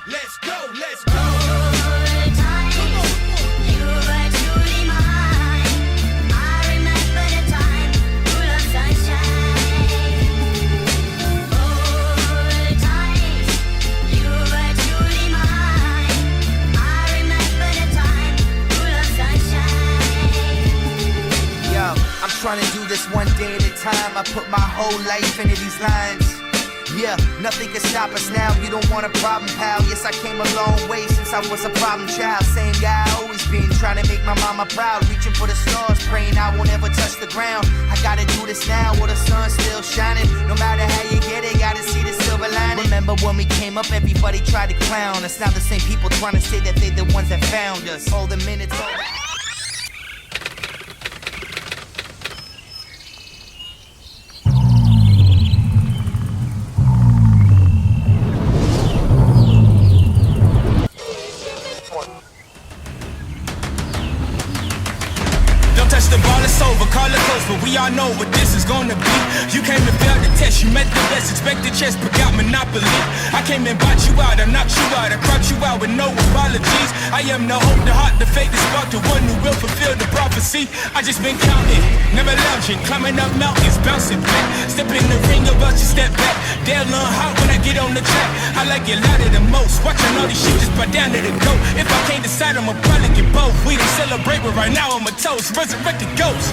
Let's go, let's go. Trying to do this one day at a time. I put my whole life into these lines. Yeah, nothing can stop us now. You don't want a problem, pal. Yes, I came a long way since I was a problem child. Same guy I always been, trying to make my mama proud. Reaching for the stars, praying I won't ever touch the ground. I gotta do this now while the sun's still shining. No matter how you get it, gotta see the silver lining. Remember when we came up, everybody tried to clown us. Now the same people trying to say that they the ones that found us. All the minutes over. The ball is over, call it close, but we all know what this is gonna be. You came to fail the test, you met the best, expect the chest, but got monopoly. I came and bought you out, I knocked you out, I cropped you out with no apologies. I am the hope, the heart, the faith, the spark, the one who will fulfill the prophecy. I just been counting, never lounging, climbing up mountains, bouncing back. Step in the ring, about you step back. They'll learn hot when I get on the track. I like it louder than most, watching all these shit just buy down to the goat. If I can't decide, I'ma probably get both. We done celebrate, but right now I'm a toast, resurrect the ghost.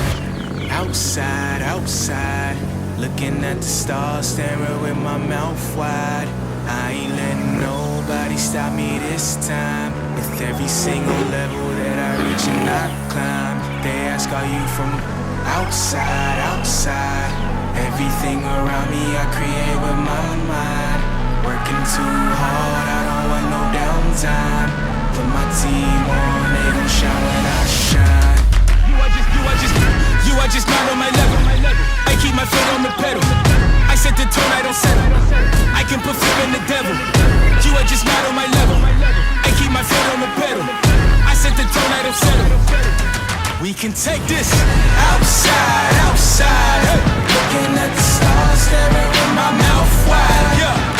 Outside, outside, looking at the stars, staring with my mouth wide. I ain't letting nobody stop me this time. With every single level that I reach and I climb, they ask, are you from outside, outside? Everything around me I create with my mind. Working too hard, I don't want no downtime. Put my team on, they gon' shine when I shine. You are just not on my level. I keep my foot on the pedal. I set the tone, I don't settle. I can put fear in the devil. You are just not on my level. I keep my foot on the pedal. I set the tone, I don't settle. We can take this outside, outside. Looking at the stars, staring with my mouth wide. Yeah.